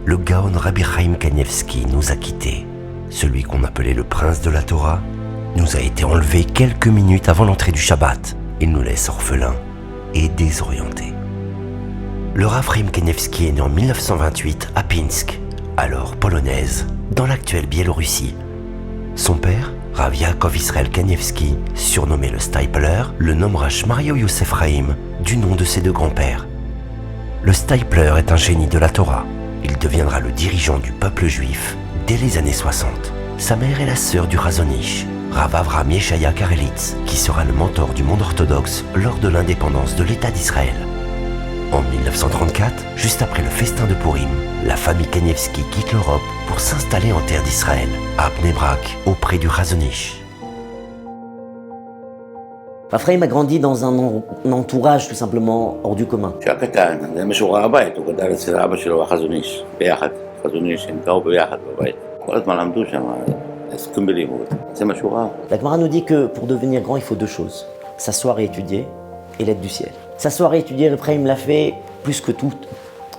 le Gaon Rabbi Chaim Kanievski nous a quittés. Celui qu'on appelait le prince de la Torah nous a été enlevé quelques minutes avant l'entrée du Shabbat. Il nous laisse orphelins et désorientés. Le Rav Chaim Kanievski est né en 1928 à Pinsk, alors polonaise, dans l'actuelle Biélorussie. Son père, Rav Yaakov Israël Kanievski, surnommé le Stipler, le nommera Shmario Yosef Chaim du nom de ses deux grands-pères. Le Stipler est un génie de la Torah. Il deviendra le dirigeant du peuple juif dès les années 60. Sa mère est la sœur du Razonish, Rav Avraham Yeshaya Karelitz, qui sera le mentor du monde orthodoxe lors de l'indépendance de l'État d'Israël. En 1934, juste après le festin de Purim, la famille Kanievski quitte l'Europe pour s'installer en terre d'Israël, à Bnei Brak, auprès du Razonish. Raphaël a grandi dans un entourage tout simplement hors du commun. כשהיה קטן, זה מה שהוא ראה בבית, הוא גדל אצל אבא שלו החזוניש, ביחד, חזוניש, הם גרו ביחד בבית. כל הזמן למדו שם, עסקים בלימוד, זה מה שהוא ראה. La Gemara nous dit que pour devenir grand, il faut deux choses, s'asseoir et étudier, et l'aide du ciel. S'asseoir et étudier, Raphaël l'a fait plus que tout,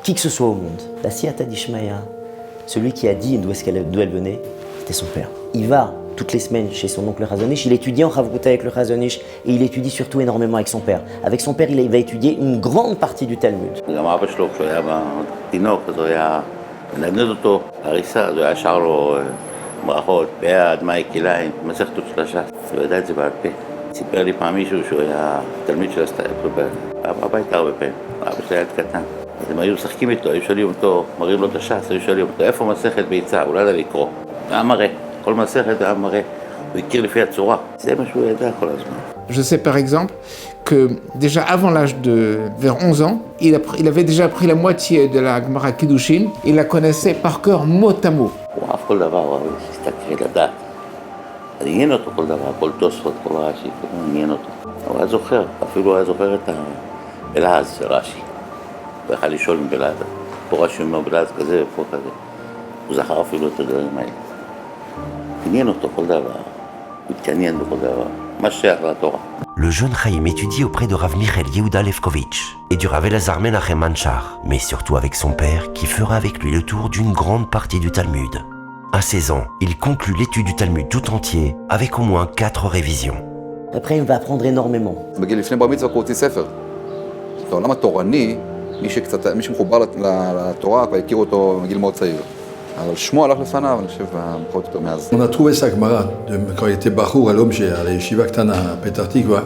qui que ce soit au monde. La Siyata d'Ishmaïa, celui qui a dit d'où elle venait, c'était son père. Il va toutes les semaines chez son oncle Razonish, il étudie en Chavruta avec le Razonish et il étudie surtout énormément avec son père. Avec son père, il va étudier une grande partie du Talmud. גם אבא שלו, כשהוא היה תינוק, אז הוא היה מנדנד אותו, הריסה, אז הוא היה שר לו ברכות, ביד, מאי, כליים, מסכתות של הש"ס, הוא ידע את זה בעל פה. סיפר לי פעם מישהו שהוא היה תלמיד של הסטייפלר, הביתה הרבה פעמים, אבא שלי היה קטן. אז הם היו משחקים איתו, היו שואלים אותו, מראים לו את הש"ס, היו שואלים אותו, איפה מסכת ביצה, הוא לא ידע לקרוא. היה מראה, כל מסכת היה מראה, הוא הכיר לפי הצורה, זה מה שהוא ידע כל הזמן. Je sais par exemple que déjà avant l'âge de vers 11 ans, il avait déjà appris la moitié de la Gemara Kiddushin, il la connaissait par cœur mot à mot. הוא אהב כל דבר, הוא הסתכל לדעת. עניין אותו כל דבר, כל תוספות, כל רש"י, עניין אותו. הוא היה זוכר, אפילו היה זוכר את הבלעז של רש"י. הוא יכל לשאול עם בלעז, פה רש"י אומר בלעז כזה ופה כזה. הוא זכר אפילו את הדברים האלה. עניין אותו כל דבר, הוא התעניין בכל דבר, מה שייך לתורה. Le jeune Chaim étudie auprès de Rav Michael Yehuda Levkovitch et du Rav Elazar Menachem Manchar, mais surtout avec son père qui fera avec lui le tour d'une grande partie du Talmud. À 16 ans, il conclut l'étude du Talmud tout entier avec au moins 4 révisions. Après, il va apprendre énormément. בגיל לפני בר מצווה קוראים ספר. את העולם התורני, מי שמחובר לתורה כבר הכיר אותו מגיל מאוד צעיר. אבל שמו הלך לפניו, אני חושב, פחות או יותר מאז. On a trouvé sa Gemara, quand il était Bachour à l'Objet, à la Yeshiva Ktana à Petah Tikva.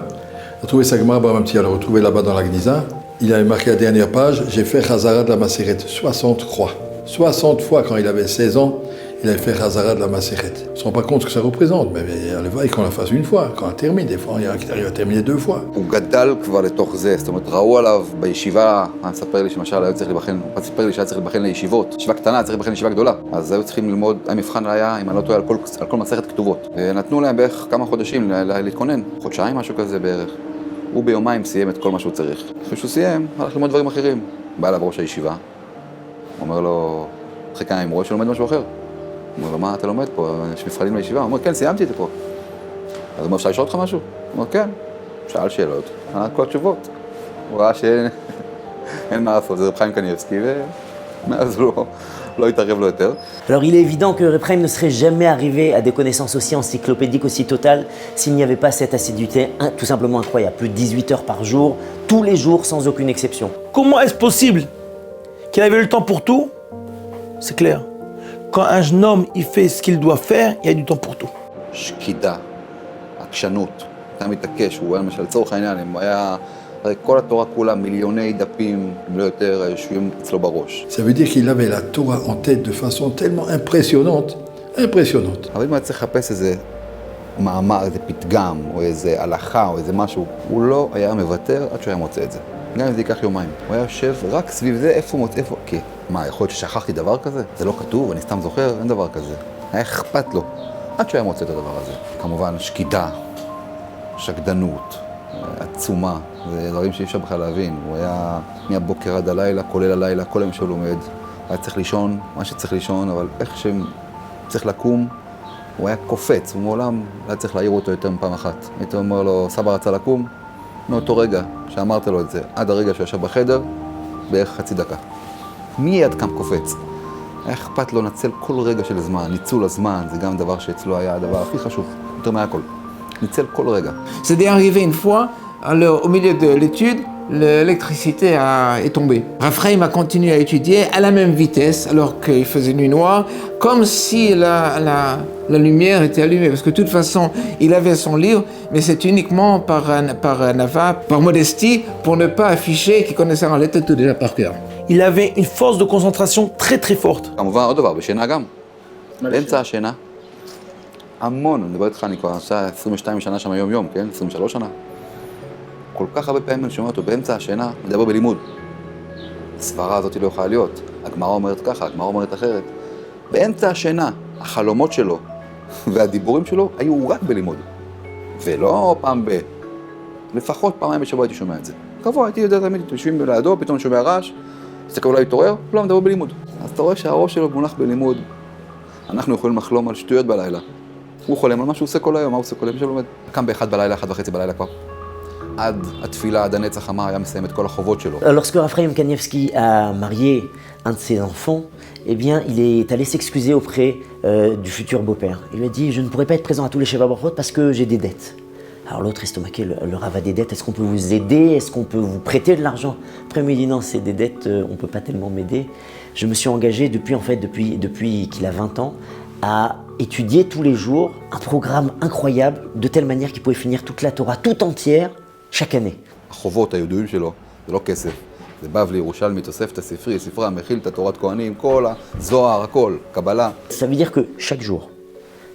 On a trouvé sa Gemara, on l'a retrouvé là-bas dans la Gniza. Il avait marqué la dernière page, j'ai fait Chazara de la Maseret, 60 croix. 60 fois quand il avait 16 ans, il avait fait Chazara de la Maseret. On ne se rend pas compte ce que ça représente, mais allez qu'on la fasse une fois, quand on termine, des fois il y en a qui arrivent à terminer 2 fois. הוא גדל כבר לתוך זה, זאת אומרת, ראו עליו בישיבה, מספר לי שמשל היה צריך להיבחן, הוא סיפר לי שהיה צריך להיבחן לישיבות, ישיבה קטנה, צריך להיבחן לישיבה גדולה. אז היו צריכים ללמוד, המבחן היה, אם אני לא טועה, על כל מסכת כתובות. ונתנו להם בערך כמה חודשים להתכונן, חודשיים, משהו כזה בערך. הוא ביומיים סיים את כל מה שהוא צריך. אחרי שהוא סיים, הלך ללמוד דברים אחרים. בא אליו ראש הישיבה, אומר לו, אחרי כמה ימים, רואה שהוא לומד משהו אחר. הוא אומר לו, מה אתה לומד פה? יש מבחנים לישיבה. הוא אומר, כן, סיימתי את זה פה. אז הוא אומר, אפשר לשאול אותך משהו? הוא אומר, כן. שאל שאלות, ענה כל התשובות. הוא ראה שאין מה לעשות, זה רב חיים קניבסקי, ומאז הוא לא התערב לו יותר. Alors il est évident que Reb Chaim ne serait jamais arrivé à des connaissances aussi encyclopédiques, aussi totales, s'il n'y avait pas cette assiduité tout simplement incroyable. Plus de 18 heures par jour, tous les jours, sans aucune exception. Comment est-ce possible qu'il avait le temps pour tout? C'est clair. Quand un jeune homme il fait ce qu'il doit faire, il y a du temps pour tout. שקידה, עקשנות, אתה מתעקש, הוא היה למשל לצורך העניין, הוא היה, הרי כל התורה כולה מיליוני דפים, אם לא יותר, יושבים אצלו בראש. Ça veut dire qu'il avait la Torah en tête de façon tellement impressionnante. אבל אם היה צריך לחפש איזה מאמר, איזה פתגם, או איזה הלכה, או איזה משהו, הוא לא היה מוותר עד שהוא היה מוצא את זה. גם אם זה ייקח יומיים. הוא היה יושב רק סביב זה, איפה מוצא, איפה... כי, מה, יכול להיות ששכחתי דבר כזה? זה לא כתוב, אני סתם זוכר, אין דבר כזה. היה אכפת לו, עד שהוא היה מוצא את הדבר הזה. כמובן, שקידה, שקדנות, עצומה, זה דברים שאי אפשר בכלל להבין. הוא היה מהבוקר עד הלילה, כולל הלילה, כל היום שהוא לומד. היה צריך לישון, מה שצריך לישון, אבל איך שצריך לקום, הוא היה קופץ, הוא מעולם היה צריך להעיר אותו יותר מפעם אחת. הייתי אומר לו, סבא רצה לקום, מאותו רגע שאמרת לו את זה, עד הרגע שהוא ישב בחדר, בערך חצי דקה. מיד קם קופץ. היה אכפת לו לנצל כל רגע של זמן. ניצול הזמן זה גם דבר שאצלו היה הדבר הכי חשוב, יותר מהכל. ניצל כל רגע. C'est arrivé une fois, alors, au milieu de l'étude, l'électricité est tombée. Raphaël a continué à étudier à la même vitesse, alors qu'il faisait nuit noire, comme si la lumière était allumée. Parce que de toute façon, il avait son livre, mais c'est uniquement par modestie, pour ne pas afficher qu'il connaissait en lettres tout déjà par cœur. Il avait une force de concentration très très forte. כמובן עוד דבר, בשינה גם. באמצע השינה, המון, אני מדבר איתך, אני כבר עושה 22 שנה שם יום, כן? 23 שנה. כל כך הרבה פעמים אני שומע אותו באמצע השינה, מדבר בלימוד. הסברה הזאת לא יכולה להיות. הגמרא אומרת ככה, הגמרא אומרת אחרת. באמצע השינה, החלומות שלו והדיבורים שלו היו רק בלימוד. ולא פעם לפחות פעמיים בשבוע הייתי שומע את זה. קבוע, הייתי יודע תמיד, יושבים לידו, פתאום שומע רעש, מסתכל אולי התעורר, לא, מדבר בלימוד. אז אתה רואה שהראש שלו מונח בלימוד. אנחנו יכולים לחלום על שטויות בלילה. הוא חולם על מה שהוא עושה כל היום, מה הוא עושה כל היום, שלומד. קם ב-1 בלילה, 1:30 בלילה כבר. עד התפילה, עד הנצח אמר, היה מסיים את כל החובות שלו. Lorsque Raphaël Kanievski a marié un de ses enfants, eh bien, il est allé s'excuser auprès du futur beau-père. Il lui a dit, je ne pourrai pas être présent à tous les Sheva Brachot parce que j'ai des dettes. Alors l'autre estomaqué, le Rav a des dettes, est-ce qu'on peut vous aider? Est-ce qu'on peut vous prêter de l'argent? Après, il me dit, non, c'est des dettes, on ne peut pas tellement m'aider. Je me suis engagé depuis qu'il a 20 ans à étudier tous les jours un programme incroyable, de telle manière qu'il pouvait finir toute la Torah tout entière chaque année. החובות הידועים שלו, זה לא כסף. זה בבלי, ירושלמי, תוספתא, ספרי, ספרה, מכיל, תורת כהנים, כל הזוהר, הכל, קבלה. Ça veut dire que chaque jour,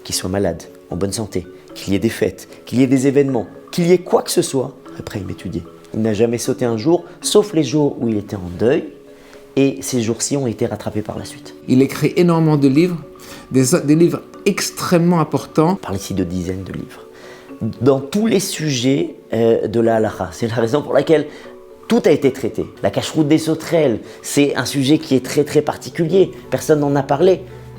qu'il soit malade, en bonne santé, qu'il y ait des fêtes, qu'il y ait des événements, qu'il y ait quoi que ce soit, après il m'étudiait. Il n'a jamais sauté un jour, sauf les jours où il était en deuil, et ces jours-ci ont été rattrapés par la suite. Il écrit énormément de livres, des livres extrêmement importants. On parle ici de dizaines de livres. Dans tous les sujets de la halakha. C'est la raison pour laquelle tout a été traité. La cacheroute des sauterelles, c'est un sujet qui est très très particulier. Personne n'en a parlé.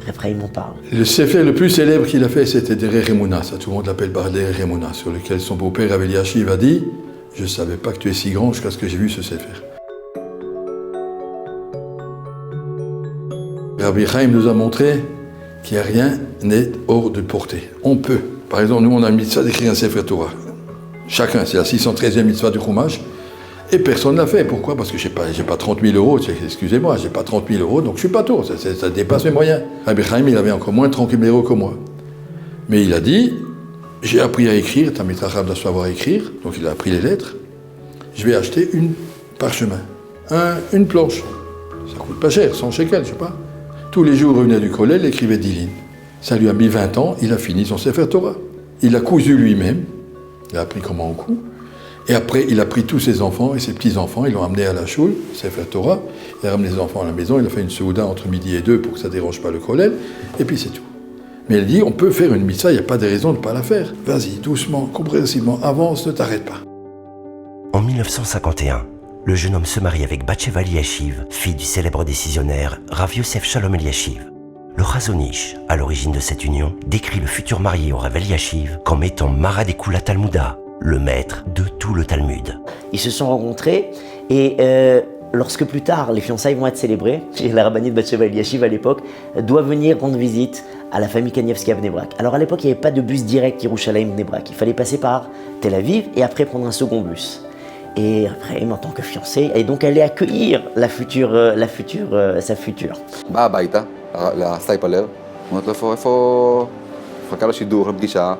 Après, il m'en parle. Le sefer le plus célèbre qu'il a fait, c'était Derech Emunah. Ça, tout le monde l'appelle par Derech Emunah, sur lequel son beau-père Rav Eliashiv a dit « Je ne savais pas que tu es si grand jusqu'à ce que j'ai vu ce sefer. » Rabbi Chaim nous a montré qu'il n'y a rien n'est hors de portée. On peut. Par exemple, nous, on a une mitzvah d'écrire un Sefer Torah. Chacun, c'est la 613e mitzvah du Chumash. Et personne ne l'a fait. Pourquoi? Parce que j'ai pas 30 000 euros. Excusez-moi, j'ai pas 30 000 euros, donc je suis pas tour. Ça dépasse mes moyens. Rabbi Chaim, il avait encore moins de 30 000 euros que moi. Mais il a dit, j'ai appris à écrire, Tamid Chacham doit savoir écrire, donc il a appris les lettres. Je vais acheter une parchemin, une planche. Ça coûte pas cher, 100 shekels, je sais pas. Tous les jours, il revenait du collège, il écrivait 10 lignes. Ça lui a mis 20 ans, il a fini son Sefer Torah. Il a cousu lui-même, il a appris comment on coud. Et après, il a pris tous ses enfants et ses petits-enfants, ils l'ont amené à la choule, Sefer Torah. Il a ramené les enfants à la maison, il a fait une souda entre midi et 2 pour que ça ne dérange pas le collège, et puis c'est tout. Mais il dit, on peut faire une mitzvah, il n'y a pas de raison de ne pas la faire. Vas-y, doucement, compréhensivement, avance, ne t'arrête pas. En 1951, le jeune homme se marie avec Batsheva Eliashiv, fille du célèbre décisionnaire Rav Yosef Shalom Eliashiv. Le Chazon-Ish, à l'origine de cette union, décrit le futur marié au Rav Eliashiv comme étant Mara Dekula Talmuda, le maître de tout le Talmud. Ils se sont rencontrés et lorsque plus tard les fiançailles vont être célébrées, la rabbinite Batsheva Eliashiv à l'époque doit venir rendre visite à la famille Kanievski à Bnei Brak. Alors à l'époque il n'y avait pas de bus direct Yerushalayim Bnei Brak, il fallait passer par Tel Aviv et après prendre un second bus. Et après, en tant que fiancée, et donc elle allait accueillir sa future. באה הביתה, לסטייפלר, אומרת לו איפה מחכה לשידור, לפגישה,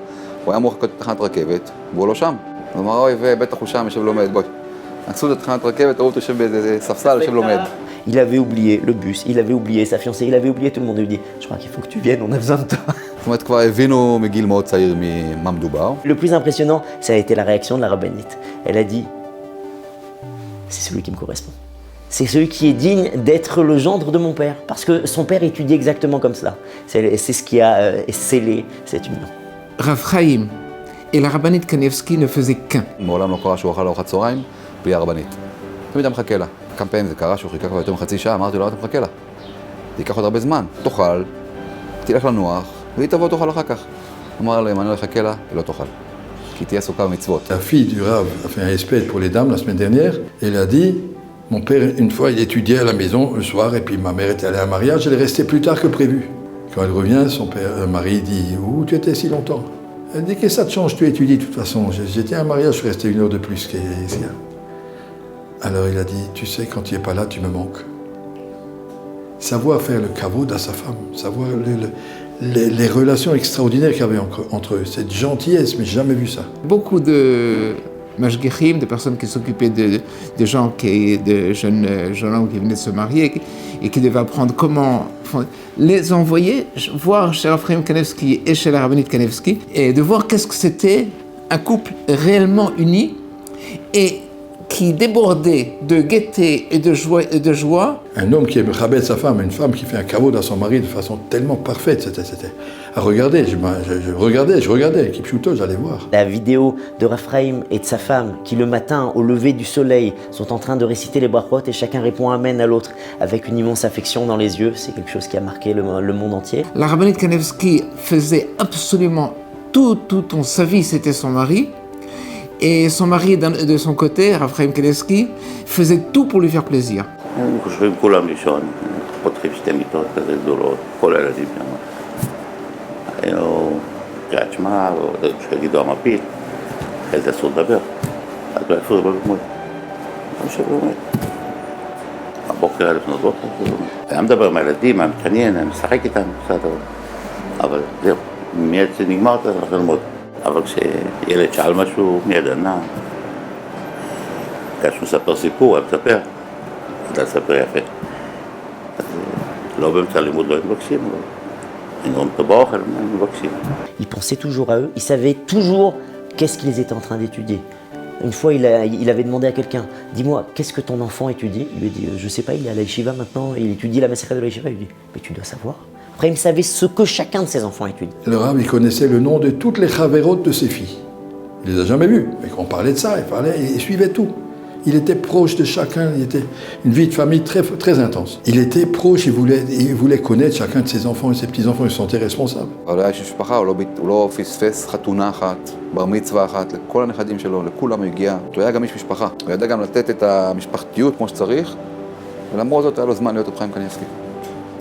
הוא היה אמור לחכות בתחנת רכבת, והוא לא שם. הוא אמר, אוי, ובטח הוא שם, יושב לומד, בואי. נסעו לתחנת רכבת, ראו אותו יושב באיזה ספסל, יושב לומד. Il avait oublié le bus, il avait oublié sa fiancée, il avait oublié tout le monde. Il lui dit, je crois qu'il faut que tu viennes, on a besoin de toi. זאת אומרת, כבר הבינו מגיל מאוד צעיר ממה מדובר. Le plus impressionnant, ça a été la réaction de la rabbinite. Elle a dit, c'est celui qui me correspond. C'est celui qui est digne d'être le gendre de mon père. Parce que son père étudie exactement comme cela. C'est ce qui a scellé cette union. Rav Chaim et la rabbinite Kanievski ne faisaient qu'un. מעולם לא קרה שהוא אכל ארוחת צהריים בלי הרבנית. תמיד היה מחכה לה. כמה פעמים זה קרה שהוא חיכה כבר יותר מחצי שעה, אמרתי לו, אתה מחכה לה. זה ייקח עוד הרבה זמן. תאכל, תלך לנוח, והיא תבוא תאכל אחר כך. אמר להם, אני לא אחכה לה, היא לא תאכל. כי תהיה עסוקה במצוות. La fille du Rav a fait un espèce pour les dames la semaine dernière, et elle a dit, Mon père, une fois, il étudiait à la maison le soir, et puis ma mère était allée à un mariage, elle est restée plus tard que prévu. Quand elle revient, son mari dit « Où tu étais si longtemps ?» Elle dit « Qu'est-ce que ça te change, tu étudies de toute façon. J'étais à un mariage, je suis resté 1 heure de plus qu'ici. » Alors il a dit « Tu sais, quand tu n'es pas là, tu me manques. » Savoir faire le kavod à sa femme, savoir les relations extraordinaires qu'il y avait entre eux, cette gentillesse, mais j'ai jamais vu ça. Beaucoup de mashgichim, de personnes qui s'occupaient de gens, de jeunes hommes qui venaient de se marier et qui devaient apprendre comment les envoyer voir chez Raphaim Kanevsky et chez la rabbinite Kanevsky et de voir qu'est-ce que c'était un couple réellement uni et qui débordait de gaieté et de joie. Un homme qui aime rabais sa femme, une femme qui fait un kavod à son mari de façon tellement parfaite, c'était à regarder. Je regardais, Kipchuto, j'allais voir. La vidéo de Raphaim et de sa femme qui le matin, au lever du soleil, sont en train de réciter les brachot et chacun répond Amen à l'autre avec une immense affection dans les yeux. C'est quelque chose qui a marqué le monde entier. La rabbinite Kanevsky faisait absolument tout en sa vie, c'était son mari. Et son mari, de son côté, Raphaim Kanevsky, faisait tout pour lui faire plaisir. חושבים כולם לישון, פותחים 2 מיטות כזה גדולות, כל הילדים שם. היינו קריאת שמע, או שיגידו המפיל, אחרי זה אסור לדבר. אז לא איפה זה לא ללמוד. לא יושב ללמוד. הבוקר 1:00 לפנות בוקר, זה ללמוד. היה מדבר עם הילדים, היה מתעניין, היה משחק איתם, בסדר. אבל זהו, מיד זה נגמר, אתה הולך ללמוד. אבל כשילד שאל משהו, מיד ענה. כשהוא מספר סיפור, היה מספר. אתה לספר יפה. אז לא באמצע הלימוד לא מתבקשים, הם רואים אותו באוכל, הם מתבקשים. Il pensait toujours à eux, il savait toujours qu'est-ce qu'ils étaient en train d'étudier. Une fois, il avait demandé à quelqu'un, dis-moi, qu'est-ce que ton enfant étudie? Il lui a dit, je sais pas, il est à la yeshiva maintenant, il étudie la Maseret de la yeshiva. Il lui dit, mais tu dois savoir. Après, il savait ce que chacun de ses enfants étudie. Le Rav, il connaissait le nom de toutes les chaverot de ses filles. Il les a jamais vues, mais quand on parlait de ça, il suivait tout. Il était proche de chacun, il était une vie de famille très, très intense. Il était proche, il voulait connaître chacun de ses enfants et ses petits-enfants, il se sentait responsable. אבל היה איש משפחה, הוא לא פספס חתונה אחת, בר מצווה אחת, לכל הנכדים שלו, לכולם הוא הגיע. הוא היה גם איש משפחה, הוא ידע גם לתת את המשפחתיות כמו שצריך, ולמרות זאת היה לו זמן להיות רב חיים קניבסקי.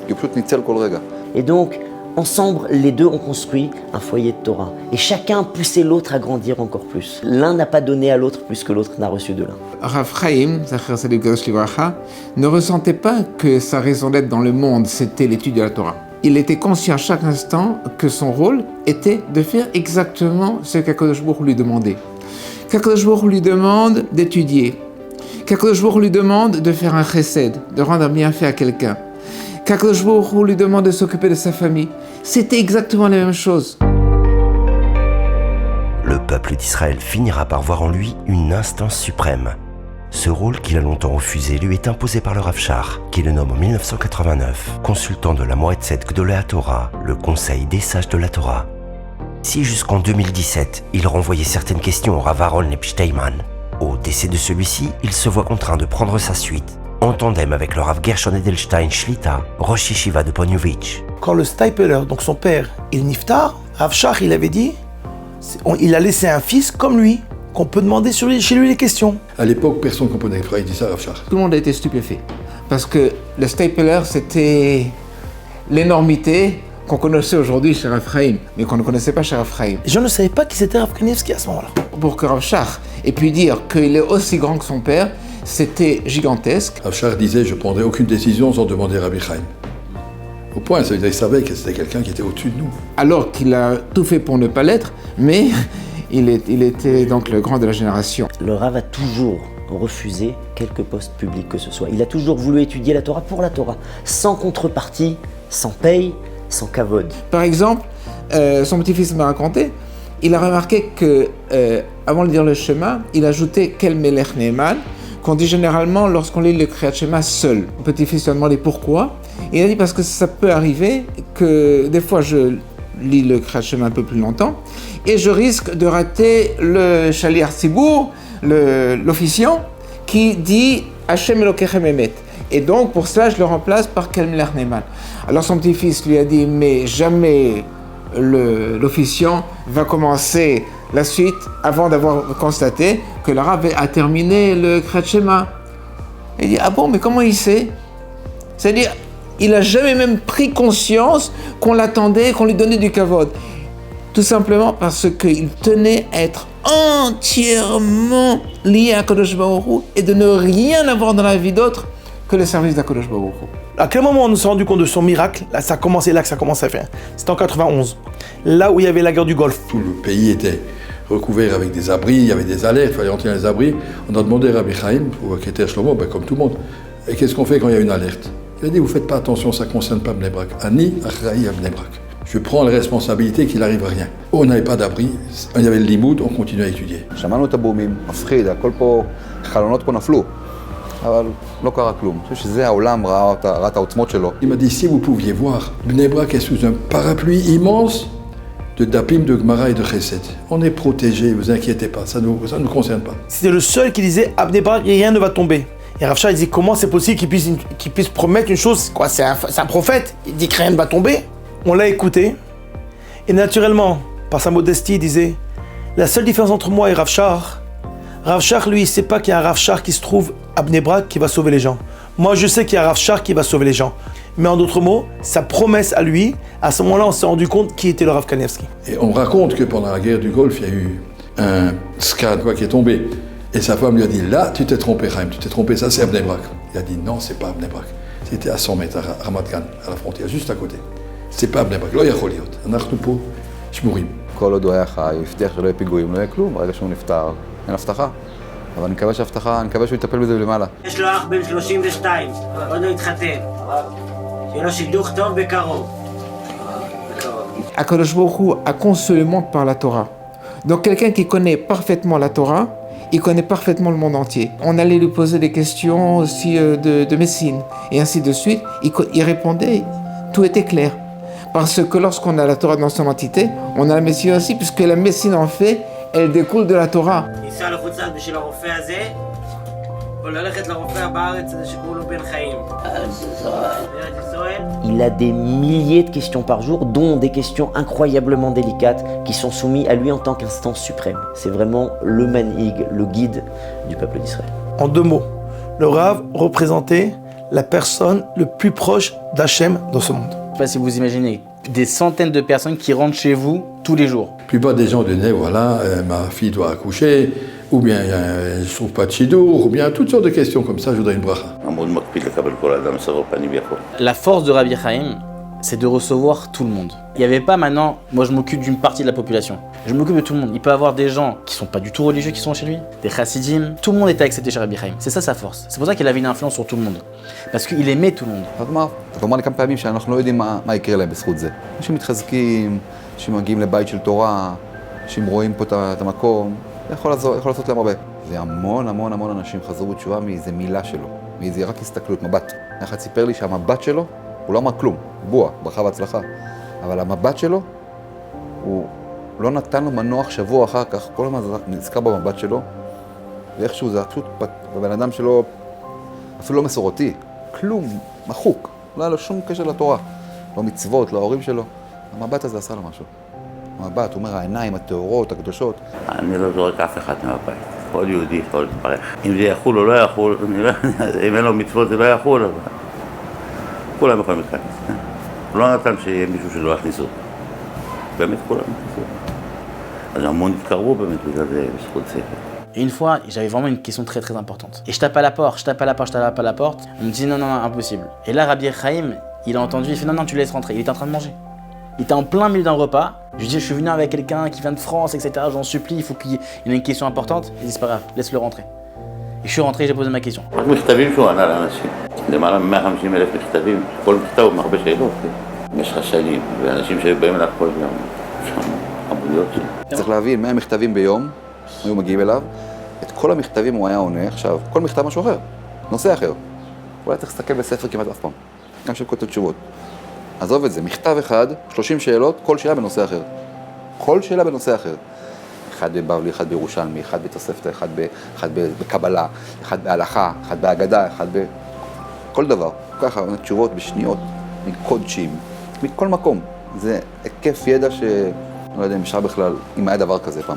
כי הוא פשוט ניצל כל רגע. Et donc, ensemble, les deux ont construit un foyer de Torah. Et chacun poussait l'autre à grandir encore plus. L'un n'a pas donné à l'autre plus que l'autre n'a reçu de l'un. Rav Chaim, Zacher Tzaddik Kadosh Livracha, ne ressentait pas que sa raison d'être dans le monde, c'était l'étude de la Torah. Il était conscient à chaque instant que son rôle était de faire exactement ce qu'Akadosh Baruch Hu lui demandait. Qu'Akadosh Baruch Hu lui demande d'étudier. Qu'Akadosh Baruch Hu lui demande de faire un chesed, de rendre un bienfait à quelqu'un. Qu'Akadosh Baruch Hu lui demande de s'occuper de sa famille. C'était exactement la même chose. Le peuple d'Israël finira par voir en lui une instance suprême. Ce rôle qu'il a longtemps refusé lui est imposé par le Rav Shach, qui le nomme en 1989 consultant de la Moetzet Gdolei HaTorah, le conseil des sages de la Torah. Si jusqu'en 2017, il renvoyait certaines questions au Rav Aaron Lepштейמן, au décès de celui-ci, il se voit contraint de prendre sa suite, en tandem avec le Rav Gershon Edelstein Shlita, Rosh Yeshiva de Ponyovitch. Quand le Steipeler, donc son père, il niftar, Rav Shach, il avait dit, il a laissé un fils comme lui, qu'on peut demander chez lui les questions. À l'époque, personne ne comprenait. Il dit ça à Rav Shach. Tout le monde a été stupéfait. Parce que le Steipeler, c'était l'énormité qu'on connaissait aujourd'hui chez Rav Chaim, mais qu'on ne connaissait pas chez Rav Chaim. Je ne savais pas qui c'était Rav Kanevsky à ce moment-là. Pour que Rav Shach ait pu dire qu'il est aussi grand que son père, c'était gigantesque. Rav Shach disait, je ne prendrai aucune décision sans demander à Rabbi Chaim. Au point, ça veut dire qu'il savait que c'était quelqu'un qui était au-dessus de nous. Alors qu'il a tout fait pour ne pas l'être, mais il était donc le grand de la génération. Le Rav a toujours refusé quelque poste public que ce soit. Il a toujours voulu étudier la Torah pour la Torah, sans contrepartie, sans paye, sans kavod. Par exemple, son petit-fils m'a raconté, il a remarqué que, avant de dire le Shema, il ajoutait Kel Melech Ne'eman, qu'on dit généralement lorsqu'on lit le Kriyat Shema seul. Mon petit-fils lui a demandé pourquoi. Il a dit parce que ça peut arriver que des fois je lis le Kriyat Shema un peu plus longtemps et je risque de rater le Shaliach Tzibur, l'officiant, qui dit Hashem Elokechem Emet. Et donc pour cela je le remplace par Kel Melech Ne'eman. Alors son petit-fils lui a dit mais jamais l'officiant va commencer la suite avant d'avoir constaté que l'arabe a terminé le Kriyat Shema. Il dit, ah bon, mais comment il sait? C'est-à-dire, il n'a jamais même pris conscience qu'on l'attendait, qu'on lui donnait du kavod. Tout simplement parce qu'il tenait à être entièrement lié à Kadosh Baruch Hu et de ne rien avoir dans la vie d'autre que le service d'Akadosh Baruch Hu. À quel moment on s'est rendu compte de son miracle? Là, ça a commencé là que ça commence à faire. C'était en 91, là où il y avait la guerre du Golfe. Tout le pays était recouvert avec des abris, il y avait des alertes, il fallait entrer dans les abris. On a demandé à Rabbi Chaim, ou à Keter Shlomo, comme tout le monde, et qu'est-ce qu'on fait quand il y a une alerte? Il a dit, vous faites pas attention, ça ne concerne pas Bnei Brak. Ani achraï à Bnei Brak. Je prends la responsabilité qu'il n'arrive rien. On n'avait pas d'abri, il y avait le limoud, on continuait à étudier. שמענו את הבומים, מפחיד, הכל פה, חלונות פה נפלו. אבל לא קרה כלום. אני חושב שזה העולם ראה את העוצמות שלו. Il m'a dit, si vous pouviez voir, Bnei Brak est sous un parapluie immense de Dapim, de Gemara et de Chesed. On est protégé, vous inquiétez pas, ça ne nous concerne pas. C'était le seul qui disait à Bnei Brak, rien ne va tomber. Et Rav Shach disait, comment c'est possible qu'il puisse promettre une chose? Quoi, c'est un prophète, il dit que rien ne va tomber. On l'a écouté, et naturellement, par sa modestie, il disait, la seule différence entre moi et Rav Shach, lui, il ne sait pas qu'il y a un Rav Shach qui se trouve à Bnei Brak qui va sauver les gens. Moi, je sais qu'il y a un Rav Shach qui va sauver les gens. Mais en d'autres mots, sa promesse à lui, à ce moment-là, on s'est rendu compte qui était le Rav Kanievski. Et on raconte que pendant la guerre du Golfe, il y a eu un Scad qui est tombé. Et sa femme lui a dit, là, tu t'es trompé, Chaim, tu t'es trompé, ça c'est à Bnei Brak. Il a dit, non, c'est pas à Bnei Brak. C'était à 100 mètres, à Ramat Gan, à la frontière, juste à côté. C'est pas à Bnei Brak, לא יכול להיות. אנחנו פה שמורים. כל עוד הוא היה חי, הוא הבטיח שלא יהיה פיגועים, לא יהיה כלום. ברגע שהוא נפטר, אין הבטחה. אבל אני מקווה שהבטחה, אני מקווה שהוא יטפל בזה למעלה. יש לו אח בן 32, עוד לא התחתן. שיהיה לו שידוך טוב בקרוב. Akadosh Baruch Hu a conçu le monde par la Torah. Donc quelqu'un qui connaît parfaitement la Torah, il connaît parfaitement le monde entier. On allait lui poser des questions aussi de médecine, et ainsi de suite. Il répondait, tout était clair. Parce que lorsqu'on a la Torah dans son entité, on a la médecine aussi, puisque la médecine en fait, elle découle de la Torah. ניסה לחוץ לארץ בשביל הרופא הזה, או ללכת לרופא בארץ הזה שקראו לו בן חיים. בארץ ישראל. Il a des milliers de questions par jour, dont des questions incroyablement délicates qui sont soumises à lui en tant qu'instance suprême. C'est vraiment le manhig, le guide du peuple d'Israël. En deux mots, le Rav représentait la personne le plus proche d'Hachem dans ce monde. Je ne sais pas si vous imaginez, des centaines de personnes qui rentrent chez vous tous les jours. La plupart des gens disaient, voilà, ma fille doit accoucher, ou bien je ne trouve pas de chidour, ou bien toutes sortes de questions comme ça, je voudrais une bracha. La force de Rabbi Chaim, c'est de recevoir tout le monde. Il n'y avait pas maintenant, moi je m'occupe d'une partie de la population. Je m'occupe de tout le monde. Il peut y avoir des gens qui ne sont pas du tout religieux qui sont chez lui, des chassidim. Tout le monde était accepté chez Rabbi Chaim. C'est ça sa force. C'est pour ça qu'il avait une influence sur tout le monde. Parce qu'il aimait tout le monde. אתה אומר לי כמה פעמים שאנחנו לא יודעים מה יקרה להם בזכות זה. אנשים מתחזקים, אנשים מגיעים לבית של תורה, אנשים רואים פה את המקום, זה יכול לעשות להם הרבה. והמון המון המון אנשים חזרו בתשובה מאיזה מילה שלו, מאיזה רק הסתכלות, מבט. אחד סיפר לי שהמבט שלו, הוא לא אמר כלום, בוע, ברכה והצלחה. אבל המבט שלו, הוא לא נתן לו מנוח שבוע אחר כך, כל הזמן נזכר במבט שלו, ואיכשהו זה פשוט, בבן אדם שלו אפילו לא מסורתי, כלום, מחוק, לא היה לו שום קשר לתורה, לא מצוות, לא ההורים שלו. המבט הזה עשה לו משהו. המבט, הוא אומר, העיניים, הטהורות, הקדושות. אני לא זורק אף אחד מהבית. כל יהודי יכול להתברך. אם זה יחול או לא יחול, אם אין לו מצוות זה לא יחול, אבל כולם יכולים להיכנס. הוא לא נתן שיהיה מישהו שלא יכניס אותו. באמת כולם נכנסו. אז המון התקרבו באמת בגלל זה, בזכות זה. Et une fois, j'avais vraiment une question très très importante. Et je tape à la porte. On me dit non, impossible. Et là, Rabbi Chaim, il a entendu, il fait non, tu laisses rentrer. Il était en train de manger. Il était en plein milieu d'un repas. Je lui dis, je suis venu avec quelqu'un qui vient de France, etc. J'en supplie, il faut qu'il ait une question importante. Il dit, c'est pas grave, laisse-le rentrer. Et je suis rentré et j'ai posé ma question. רק מכתבים שהוא ענה לאנשים. למעלה מ-150,000 מכתבים. כל מכתב הוא מהרבה שאלות. במשך השנים, ואנשים שבאים אליו כל יום. שם עבודות שלו. צריך להבין, 100 מכתבים ביום, היו מגיעים אליו. את כל המכתבים הוא היה עונה. עכשיו, כל מכתב משהו אחר, נושא אחר. אולי צריך להסתכל בספר כמעט אף פעם. גם של כותב תשובות. עזוב את זה, מכתב אחד, 30 שאלות, כל שאלה בנושא אחר. כל שאלה בנושא אחר. אחד בבבלי, אחד בירושלמי, אחד בתוספתא, אחד בקבלה, אחד בהלכה, אחד בהגדה, אחד כל דבר. ככה, תשובות בשניות, מקודשים, מכל מקום. זה היקף ידע לא יודע אם אפשר בכלל, אם היה דבר כזה פעם.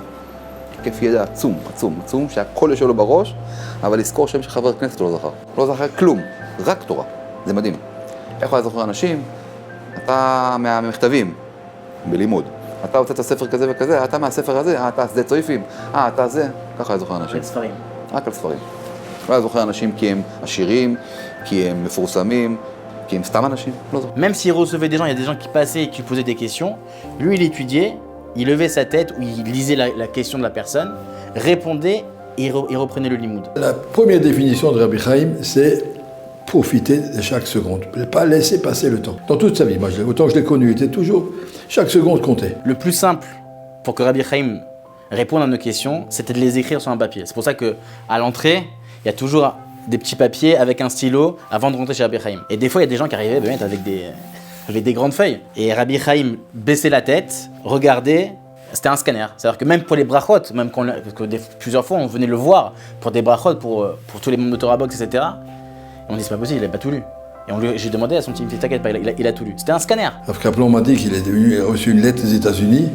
היקף ידע עצום, עצום, עצום, שהכל יושב לו בראש, אבל לזכור שם שחבר כנסת לא זכר. לא זכר כלום, רק תורה. זה מדהים. איך הוא היה זוכר אנשים? אתה מהמכתבים, בלימוד. אתה הוצאת ספר כזה וכזה, אתה מהספר הזה, אתה שדה צויפים, אתה זה, ככה היה זוכר אנשים. על ספרים. רק על ספרים. לא היה זוכר אנשים כי הם עשירים, כי הם מפורסמים, qui aiment stam anashim. Même s'il recevait des gens, il y a des gens qui passaient et qui posaient des questions, lui il étudiait, il levait sa tête ou il lisait la question de la personne, répondait et il reprenait le limoud. La première définition de Rabbi Chaim, c'est profiter de chaque seconde, ne pas laisser passer le temps. Dans toute sa vie, moi, autant que je l'ai connu, il était toujours, chaque seconde comptait. Le plus simple pour que Rabbi Chaim réponde à nos questions, c'était de les écrire sur un papier. C'est pour ça qu'à l'entrée, il y a toujours des petits papiers avec un stylo avant de rentrer chez Rabbi Chaim. Et des fois, il y a des gens qui arrivaient avec des grandes feuilles. Et Rabbi Chaim baissait la tête, regardait, c'était un scanner. C'est-à-dire que même pour les brachot, même parce que plusieurs fois on venait le voir pour des brachot, pour tous les membres de Torah Box, etc. Et on dit c'est pas possible, il n'a pas tout lu. Et j'ai demandé à son petit t'inquiète pas, il a tout lu. C'était un scanner. Rav Kaplan m'a dit qu'il a reçu une lettre des États-Unis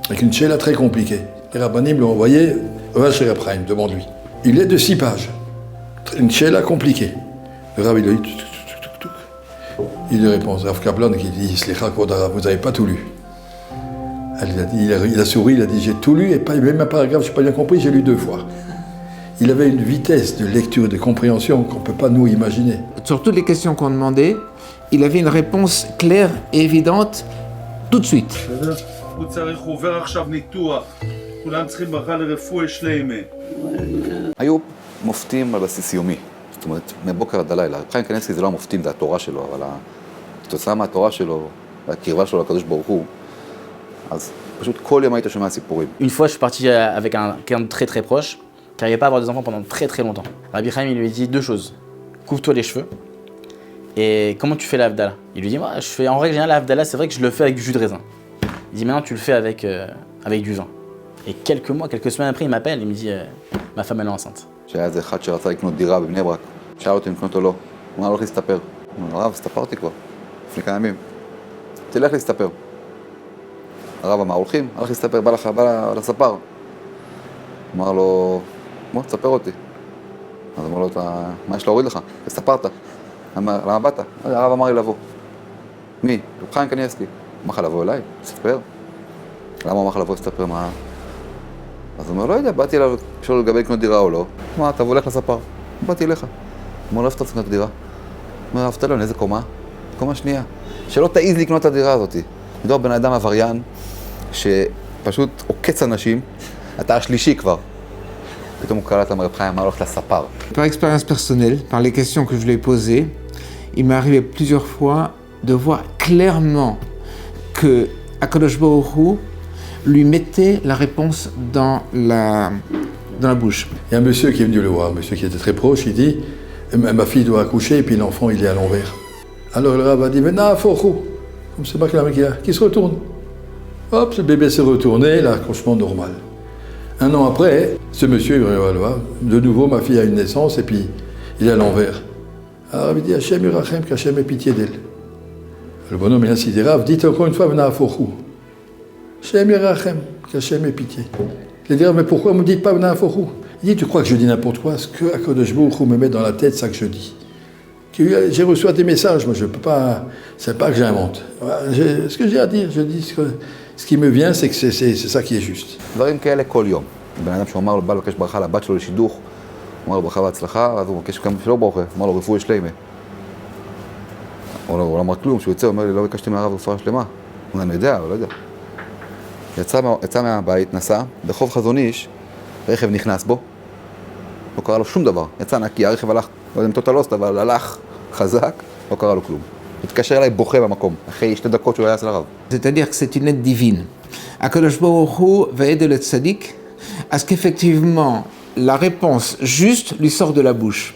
avec une tchéla très compliquée. Les rabbanim l'ont envoyé, va chez Rabbi Chaim, demande-lui. Une lettre de 6 pages. Une tchéla compliquée. Le rabbi lui dit, il lui répond, Rav Kaplan qui dit, Slicha Kodara, vous n'avez pas tout lu. Il a souri, il a dit, j'ai tout lu et pas même un paragraphe, je n'ai pas bien compris, j'ai lu 2 fois. Il avait une vitesse de lecture et de compréhension qu'on ne peut pas nous imaginer. Sur toutes les questions qu'on demandait, il avait une réponse claire et évidente tout de suite. מופתים על בסיס יומי, זאת אומרת, מבוקר עד הלילה. חיים קניבסקי זה לא המופתים, זה התורה שלו, אבל התוצאה מהתורה שלו, והקרבה שלו לקדוש ברוך הוא, אז פשוט כל יום היית שומע סיפורים. Une fois, je suis parti avec quelqu'un de très très proche, qui n'arrivait pas à avoir des enfants pendant très très longtemps. Rabbi Chaim, il lui dit 2 choses. Couvre-toi les cheveux, et comment tu fais la Havdalah? Il lui dit, moi, je fais en règle générale la Havdalah, c'est vrai que je le fais avec du jus de raisin. Il dit, maintenant tu le fais avec du vin. Et quelques semaines après, il m'appelle, il me dit, ma femme elle est enceinte. שהיה איזה אחד שרצה לקנות דירה בבני ברק, שאל אותי אם לקנות או לא, הוא אמר, הולך להסתפר. הוא אמר, הרב, הסתפרתי כבר, לפני כמה ימים. תלך להסתפר. הרב אמר, הולכים, הלך להסתפר, בא לספר. אמר לו, בוא, תספר אותי. אז אמר לו, מה יש להוריד לך? הסתפרת. אמר, למה באת? הרב אמר לי לבוא. מי? רב חיים קניבסקי. אמר לך לבוא אליי? לספר? למה אמר לך לבוא לספר? מה? אז הוא אומר, לא יודע, באתי אליו לשאול לגבי לקנות דירה או לא. מה, אתה הולך לספר? באתי אליך. הוא אומר, לא איפה אתה צריך לקנות דירה? הוא אומר, אהבת לו, איזה קומה? קומה שנייה. שלא תעיז לקנות את הדירה הזאת. מדובר בן אדם עבריין, שפשוט עוקץ אנשים, אתה השלישי כבר. פתאום הוא קלט למרב חיים, מה הולך לספר? Par expérience personnelle, par les questions que je lui ai posées, il m'est arrivé plusieurs fois de voir clairement que Akadosh Baruch Hu lui mettait la réponse dans la bouche. Il y a un monsieur qui est venu le voir, un monsieur qui était très proche, il dit, ma fille doit accoucher et puis l'enfant il est à l'envers. Alors le rabbin a dit, mais nafochou, comme c'est pas que la mec qui se retourne. Hop, ce bébé s'est retourné, l'accouchement normal. 1 an après, ce monsieur, il va le voir, de nouveau ma fille a une naissance et puis il est à l'envers. Alors il dit, Hachem Yirachem, qu'Hachem ait pitié d'elle. Le bonhomme il a dit, Rav, dites encore une fois, nafochou. Hachem Yirachem, qu'Hachem ait pitié. Il dit, mais pourquoi ne me dites pas nafochou? Il dit, tu crois que je dis n'importe quoi? Ce que Akadosh Baruch Hu me met dans la tête, c'est ça que je dis. J'ai reçu des messages, moi je ne peux pas, c'est pas que j'invente. Ce que j'ai à dire, je dis ce qui me vient, c'est que c'est ça qui est juste. דברים כאלה כל יום. בן אדם שאומר לו, בא לבקש ברכה לבת שלו לשידוך, אומר לו ברכה והצלחה, אז הוא מבקש גם שלא ברכה, אומר לו רפואה שלמה. הוא לא אמר כלום, שהוא יוצא, הוא אומר לי, לא ביקשתי מהרב רפואה שלמה. אני יודע, אבל לא יודע. יצא מהבית, נסע, ברחוב חזון איש, רכב נכנס בו, לא קרה לו שום דבר. יצא נקי, הרכב הלך, לא יודע אם טוטלוסט, אבל הלך חזק, לא קרה לו כלום. התקשר אליי בוכה במקום, אחרי 2 דקות שהוא היה אצל הרב. C'est-à-dire que c'est une aide divine. Akadosh Baruch Hu va aider le tzaddik à ce qu'effectivement la réponse juste lui sort de la bouche.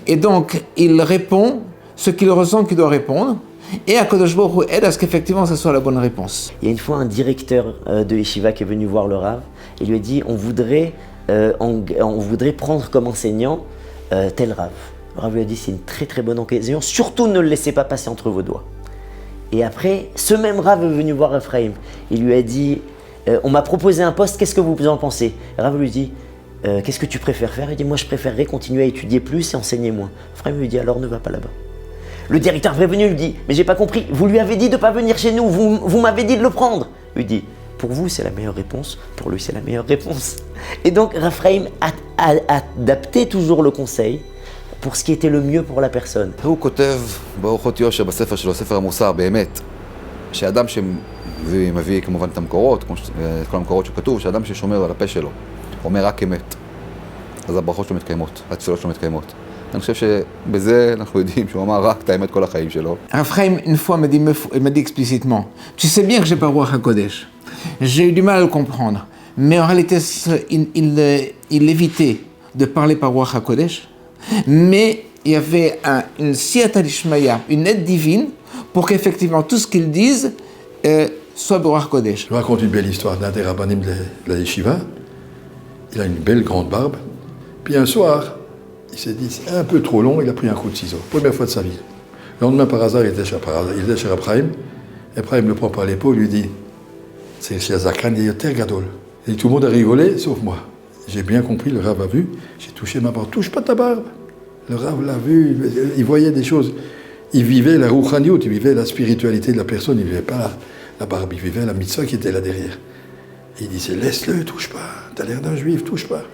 Et donc il répond ce qu'il ressent qu'il doit répondre, et Akadosh Baruch Hu aide à ce qu'effectivement ça soit la bonne réponse. Il y a une fois un directeur de Yeshiva qui est venu voir le Rav et lui a dit, on voudrait prendre comme enseignant tel Rav. Le Rav lui a dit, c'est une très très bonne occasion, surtout ne le laissez pas passer entre vos doigts. Et après, ce même Rav est venu voir Ephraim. Il lui a dit, On m'a proposé un poste, qu'est-ce que vous en pensez? Rav lui dit, qu'est-ce que tu préfères faire? Il dit, moi je préférerais continuer à étudier plus et enseigner moins. Ephraim lui dit, alors ne va pas là-bas. Le directeur prévenu lui dit, mais j'ai pas compris, vous lui avez dit de pas venir chez nous, vous m'avez dit de le prendre. Il dit, pour vous c'est la meilleure réponse, pour lui c'est la meilleure réponse. Et donc Raphaël a adapté toujours le conseil pour ce qui était le mieux pour la personne. הוא כותב באורחות יושר בספר שלו, ספר המוסר באמת, שאדם שמביא כמובן את המקורות, את כל המקורות שכתוב, שאדם ששומר על הפה שלו, אומר רק אמת, אז הברכות שלו מתקיימות, התפילות שלו מתקיימות. אני חושב שבזה אנחנו יודעים שהוא אמר רק את האמת כל החיים שלו. Raphaël, une fois, m'a dit explicitement, tu sais bien que j'ai pas Ruach HaKodesh. J'ai eu du mal à le comprendre. Mais en réalité, il évitait de parler par Ruach HaKodesh, mais il y avait une siyata d'Ishmaya, une aide divine, pour qu'effectivement tout ce qu'ils disent soit Ruach HaKodesh. Je vous raconte une belle histoire d'un des rabbanim de la yeshiva. Il a une belle grande barbe. Puis un soir, il s'est dit, c'est un peu trop long, il a pris un coup de ciseau. Première fois de sa vie. Le lendemain, par hasard, il était chez Ephraim. Ephraim le prend par l'épaule, lui dit, c'est chez Zakran Yoter Gadol. Et tout le monde a rigolé, sauf moi. J'ai bien compris, le Rav a vu, j'ai touché ma barbe. Touche pas ta barbe. Le Rav l'a vu, il voyait des choses. Il vivait la rouchaniout, il vivait la spiritualité de la personne, il vivait pas la barbe, il vivait la mitzvah qui était là derrière. Et il disait, laisse-le, touche pas, t'as l'air d'un juif, touche pas.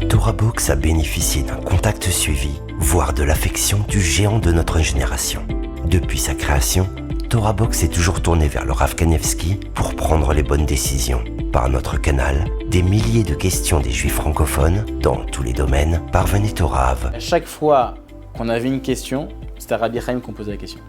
Torah Box a bénéficié d'un contact suivi, voire de l'affection du géant de notre génération. Depuis sa création, Torah Box est toujours tourné vers le Rav Kanievski pour prendre les bonnes décisions. Par notre canal, des milliers de questions des juifs francophones, dans tous les domaines, parvenaient au Rav. À chaque fois qu'on avait une question, c'était à Rabbi Chaim qu'on posait la question.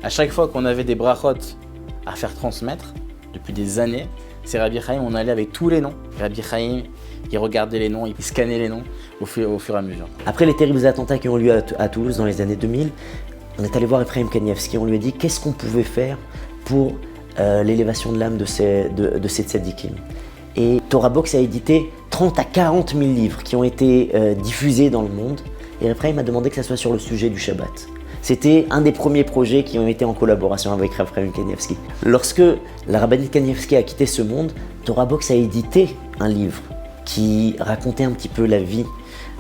À chaque fois qu'on avait des brachot à faire transmettre, depuis des années, c'est Rabbi Chaim, on allait avec tous les noms. Rabbi Chaim, il regardait les noms, il scannait les noms au fur et à mesure. Après les terribles attentats qui ont eu lieu à Toulouse dans les années 2000, on est allé voir Ephraim Kanievski, on lui a dit qu'est-ce qu'on pouvait faire pour l'élévation de l'âme de ces tzadikim. Et Torah Box a édité 30 à 40 000 livres qui ont été diffusés dans le monde. Et Ephraim m'a demandé que ça soit sur le sujet du Shabbat. C'était un des premiers projets qui ont été en collaboration avec Ephraim Kanievski. Lorsque la rabbinite Kanievski a quitté ce monde, Torah Box a édité un livre qui racontait un petit peu la vie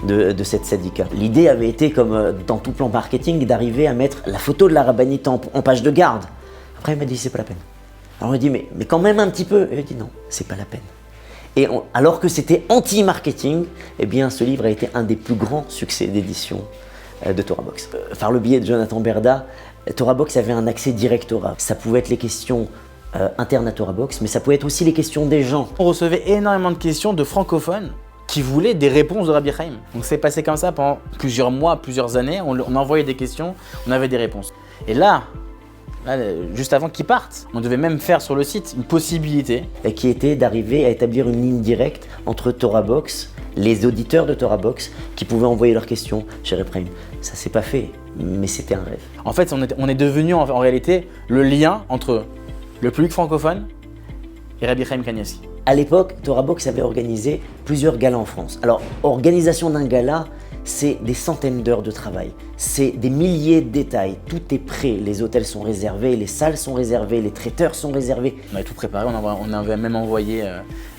de cette tzadika. L'idée avait été, comme dans tout plan marketing, d'arriver à mettre la photo de la rabbinite en page de garde. Après, il m'a dit, c'est pas la peine. Alors on m'a dit, mais quand même un petit peu. Et il a dit, non, c'est pas la peine. Et alors que c'était anti-marketing, eh bien, ce livre a été un des plus grands succès d'édition de Torah Box. Par le biais de Jonathan Berda, Torah Box avait un accès direct au Rav. Ça pouvait être les questions internes à Torah Box, mais ça pouvait être aussi les questions des gens. On recevait énormément de questions de francophones qui voulaient des réponses de Rabbi Chaim. Donc c'est passé comme ça pendant plusieurs mois, plusieurs années. On envoyait des questions, on avait des réponses. Et là, juste avant qu'ils partent, on devait même faire sur le site une possibilité. Qui était d'arriver à établir une ligne directe entre Torah Box, les auditeurs de Torah Box, qui pouvaient envoyer leurs questions chez Ephraim. Ça s'est pas fait, mais c'était un rêve. En fait, on est devenu en réalité le lien entre le public francophone et Rabbi Chaim Kanievski. À l'époque, Torah Box avait organisé plusieurs galas en France. Alors, organisation d'un gala, c'est des centaines d'heures de travail. C'est des milliers de détails. Tout est prêt. Les hôtels sont réservés, les salles sont réservées, les traiteurs sont réservés. On avait tout préparé, on avait même envoyé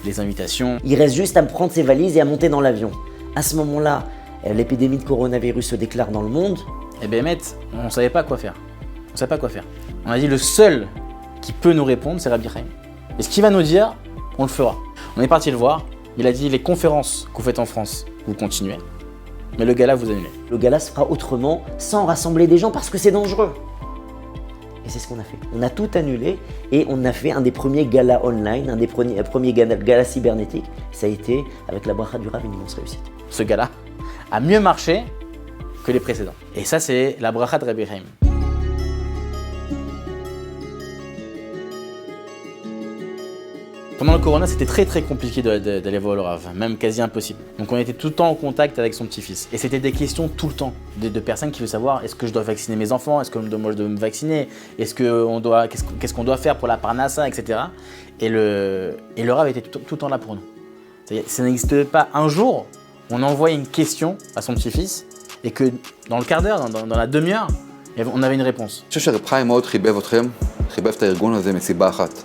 les invitations. Il reste juste à prendre ses valises et à monter dans l'avion. À ce moment-là, l'épidémie de coronavirus se déclare dans le monde. Et bien, on ne savait pas quoi faire. On savait pas quoi faire. On a dit le seul qui peut nous répondre, c'est Rabbi Chaim. Et ce qu'il va nous dire, on le fera. On est parti le voir. Il a dit les conférences que vous faites en France, vous continuez. Mais le gala, vous annulez. Le gala se fera autrement, sans rassembler des gens, parce que c'est dangereux. Et c'est ce qu'on a fait. On a tout annulé et on a fait un des premiers galas online, un des premiers galas cybernétiques. Ça a été, avec la bracha du Rav, une immense réussite. Ce gala a mieux marché que les précédents. Et ça, c'est la bracha de Rabbi Chaim. Pendant le corona, c'était très compliqué d'aller voir le Rav, même quasi impossible. Donc on était tout le temps en contact avec son petit-fils. Et c'était des questions tout le temps, de personnes qui veulent savoir est-ce que je dois vacciner mes enfants, est-ce que moi je dois me vacciner, qu'est-ce qu'on doit faire pour la parnassa, etc. Et le Rav était tout le temps là pour nous. Ça n'existait pas un jour, on envoyait une question à son petit-fils et que dans le quart d'heure, dans la demi-heure, on avait une réponse. אני חושב שרב חיים מאוד חיבב אתכם, חיבב את הארגון הזה מסיבה אחת.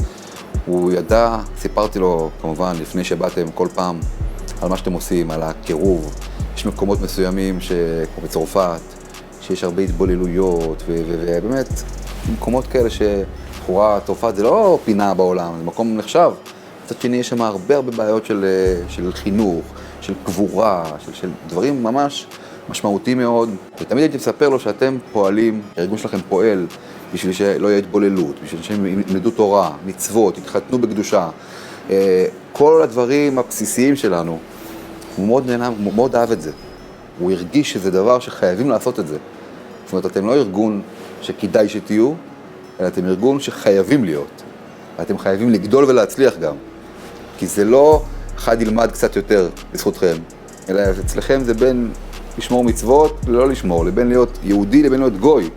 הוא ידע, סיפרתי לו כמובן לפני שבאתם כל פעם על מה שאתם עושים, על הקירוב. יש מקומות מסוימים כמו בצרפת, שיש הרבה התבוללויות, ובאמת מקומות כאלה שחורה צרפת זה לא פינה בעולם, זה מקום נחשב. מצד שני יש שם הרבה בעיות של חינוך, של קבורה, של דברים ממש משמעותיים מאוד. ותמיד הייתי מספר לו שאתם פועלים, הארגון שלכם פועל בשביל שלא יהיה התבוללות, בשביל שהם ילמדו תורה, מצוות, יתחתנו בקדושה. כל הדברים הבסיסיים שלנו, הוא מאוד נהנה, הוא מאוד אהב את זה. הוא הרגיש שזה דבר שחייבים לעשות את זה. זאת אומרת, אתם לא ארגון שכדאי שתהיו, אלא אתם ארגון שחייבים להיות. ואתם חייבים לגדול ולהצליח גם. כי זה לא אחד ילמד קצת יותר בזכותכם, אלא אצלכם זה בין לשמור מצוות ללא לשמור, לבין להיות יהודי לבין להיות גוי.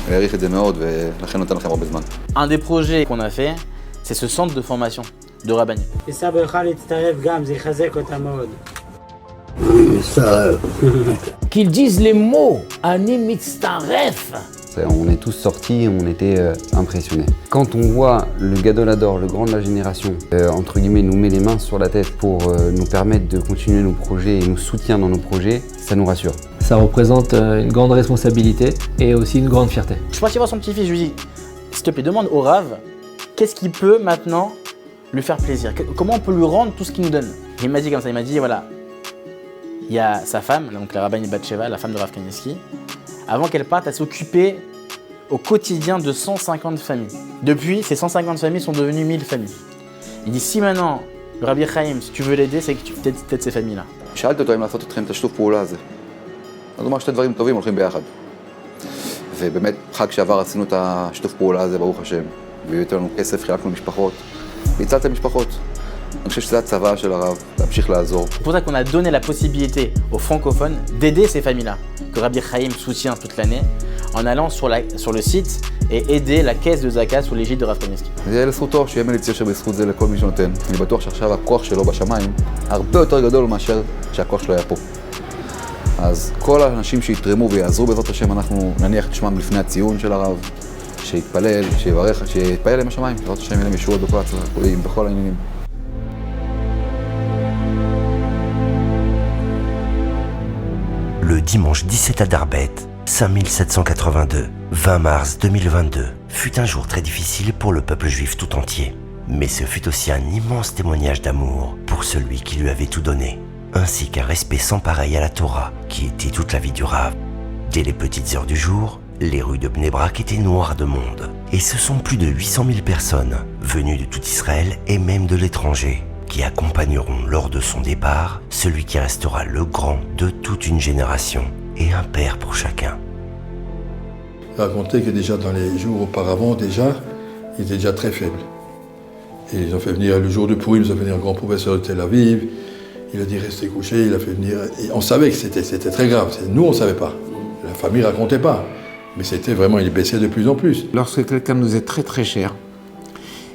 אני אעריך את זה מאוד ולכן נותן לכם הרבה זמן. Un des projets qu'on a fait, c'est ce centre de formation de rabbinat. וסבא יוכל להצטרף גם, זה יחזק אותה מאוד. Qu'ils disent les mots, אני מצטרף. On est tous sortis, on était impressionnés. Quand on voit le Gadolador, le grand de la génération, entre guillemets, nous met les mains sur la tête pour nous permettre de continuer nos projets et nous soutient dans nos projets, ça nous rassure. Ça représente une grande responsabilité et aussi une grande fierté. Je suis parti voir son petit-fils, je lui dis, s'il te plaît, demande au Rav, qu'est-ce qui peut maintenant lui faire plaisir? Comment on peut lui rendre tout ce qu'il nous donne? Et il m'a dit comme ça, il m'a dit, voilà, il y a sa femme, donc la rabbinite Batsheva, la femme de Rav Kanievski. Avant qu'elle parte, elle s'occupait au quotidien de 150 familles. Depuis, ces 150 familles sont devenues 1000 familles. Il dit, si maintenant, le Rabbi Chaim, si tu veux l'aider, c'est que tu t'aides ces familles-là. שאלתי אותו אם לעשות אתכם את השיתוף פעולה הזה. אז הוא אמר שתי דברים טובים הולכים ביחד. ובאמת, חג שעבר עשינו את השיתוף פעולה הזה, ברוך השם. והבאתי לנו כסף, חילקנו משפחות, והצלתם משפחות. אני חושב שזה הצבא של הרב, להמשיך לעזור. C'est pour ça qu'on a donné la possibilité aux francophones d'aider ces familles-là, que Rabbi Chaim soutient toute l'année, en allant sur le site et aider la caisse de Zakat sous l'égide de Rav Kanievski. זה יהיה לזכותו, שיהיה מליץ ישר בזכות זה לכל מי שנותן. אני בטוח שעכשיו הכוח שלו בשמיים הרבה יותר גדול מאשר שהכוח שלו היה פה. אז כל האנשים שיתרמו ויעזרו בעזרת השם, אנחנו נניח את שמם לפני הציון של הרב, שיתפלל, שיברך, שיתפלל עם השמיים, בעזרת השם יהיה להם ישועות בכל העניינים. Le dimanche 17 Adar Bet, 5782, 20 mars 2022, fut un jour très difficile pour le peuple juif tout entier. Mais ce fut aussi un immense témoignage d'amour pour celui qui lui avait tout donné, ainsi qu'un respect sans pareil à la Torah, qui était toute la vie du Rav. Dès les petites heures du jour, les rues de Bnei Brak étaient noires de monde. Et ce sont plus de 800 000 personnes, venues de tout Israël et même de l'étranger, qui accompagneront lors de son départ celui qui restera le grand de toute une génération et un père pour chacun. Il racontait que déjà dans les jours auparavant, déjà, il était déjà très faible. Et ils ont fait venir, le jour de Purim, ils ont fait venir un grand professeur de Tel Aviv. Il a dit restez couché, il a fait venir... Et on savait que c'était très grave. Nous, on ne savait pas. La famille ne racontait pas. Mais c'était vraiment, il baissait de plus en plus. Lorsque quelqu'un nous est très très cher,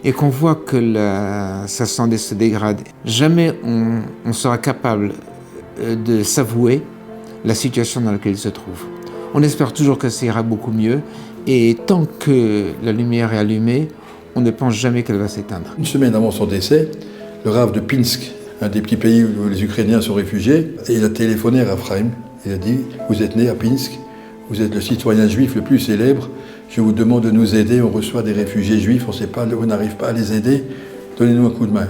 et qu'on voit que sa santé se dégrade, jamais on sera capable de s'avouer la situation dans laquelle il se trouve. On espère toujours que ça ira beaucoup mieux, et tant que la lumière est allumée, on ne pense jamais qu'elle va s'éteindre. Une semaine avant son décès, le Rav de Pinsk, un des petits pays où les Ukrainiens sont réfugiés, et il a téléphoné à Rav Chaim. Il a dit « Vous êtes né à Pinsk, vous êtes le citoyen juif le plus célèbre, je vous demande de nous aider, on reçoit des réfugiés juifs, on n'arrive pas à les aider, donnez-nous un coup de main. »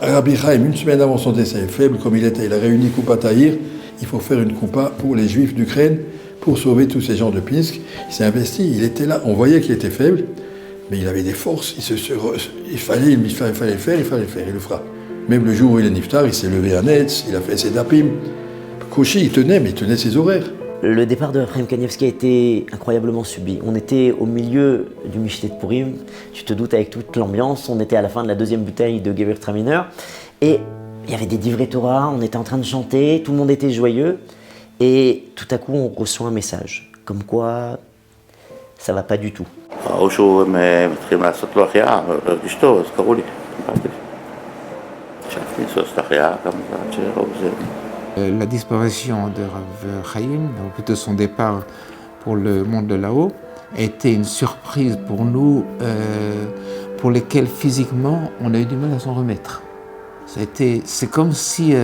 Rabbi Chaim, une semaine avant son décès, faible comme il était, il a réuni Koupa Tahir, il faut faire une Koupa pour les juifs d'Ukraine, pour sauver tous ces gens de Pinsk. Il s'est investi, il était là, on voyait qu'il était faible, mais il avait des forces, il fallait le faire, il le fera. Même le jour où il est niftar, il s'est levé à Netz, il a fait ses dapim. Koshi, il tenait ses horaires. Le départ de Rav Kanievski a été incroyablement subi. On était au milieu du Michté de Purim, tu te doutes avec toute l'ambiance, on était à la fin de la deuxième bouteille de Gewürztraminer, et il y avait des divrei Torah, on était en train de chanter, tout le monde était joyeux, et tout à coup on reçoit un message, comme quoi ça va pas du tout. או שהוא מתחילים לעשות לו החייאה, אשתו, אז קראו לי. חשבתי לעשות החייאה, כמה זה עד שראו זה. La disparition de Rav Chaim, ou plutôt son départ pour le monde de là-haut, a été une surprise pour nous, pour lesquels physiquement on a eu du mal à s'en remettre. C'est comme si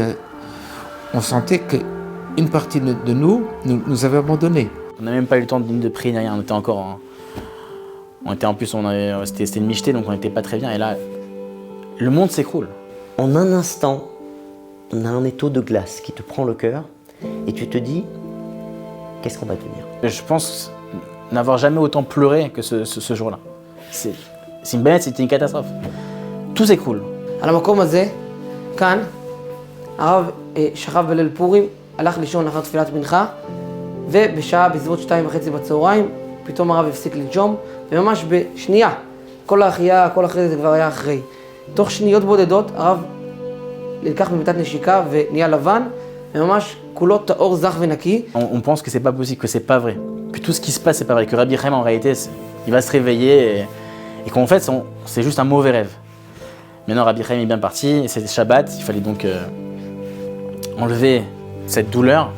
on sentait qu'une partie de nous avait abandonnés. On n'a même pas eu le temps de prier ni rien, on était encore c'était une michetée, donc on n'était pas très bien. Et là, le monde s'écroule. En un instant, on a un étau de glace qui te prend le cœur et tu te dis, qu'est-ce qu'on va devenir? Je pense n'avoir jamais autant pleuré que ce jour-là. C'est une bête, c'était une catastrophe. Tout s'écroule. על המקום הזה, כאן, הרב שכב בליל פורים, הלך לישון לאחר תפילת מנחה, ובשעה בסביבות 2:30 בצהריים, פתאום הרב הפסיק לנשום, וממש בשנייה, כל האחייה, כל אחרי זה כבר היה אחרי. תוך שניות בודדות, הרב נלקח במיטת נשיקה ונהיה לבן, וממש כולו טהור זך ונקי. On pense que c'est pas possible, que c'est pas vrai, que tout ce qui se passe c'est pas vrai, que Rabbi Chaim en réalité, il va se réveiller et qu'en fait c'est juste un mauvais rêve. Maintenant Rabbi Chaim est bien parti, c'était Shabbat, il fallait donc enlever cette douleur,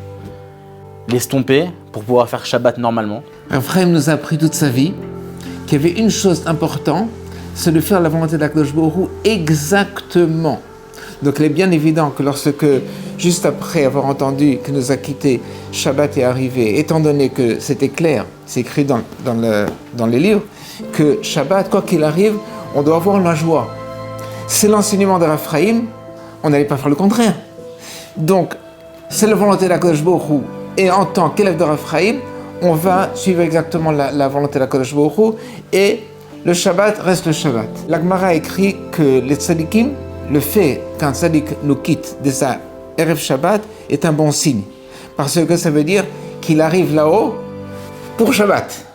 l'estomper pour pouvoir faire Shabbat normalement. Rav Chaim nous a appris toute sa vie qu'il y avait une chose importante, c'est de faire la volonté d'Akadosh Baruch Hu exactement. Donc il est bien évident que lorsque, juste après avoir entendu qu'il nous a quittés, Shabbat est arrivé, étant donné que c'était clair, c'est écrit dans les livres, que Shabbat, quoi qu'il arrive, on doit avoir la joie. C'est l'enseignement de Rav Chaim, on n'allait pas faire le contraire. Donc, c'est la volonté d'Akadosh Baruch Hu, et en tant qu'élève de Rav Chaim, on va suivre exactement la volonté d'Akadosh Baruch Hu, et le Shabbat reste le Shabbat. La Gemara a écrit que les tzadikim, le fait qu'un tzadik nous quitte déjà Erev Shabbat est un bon signe, parce que ça veut dire qu'il arrive là-haut pour Shabbat.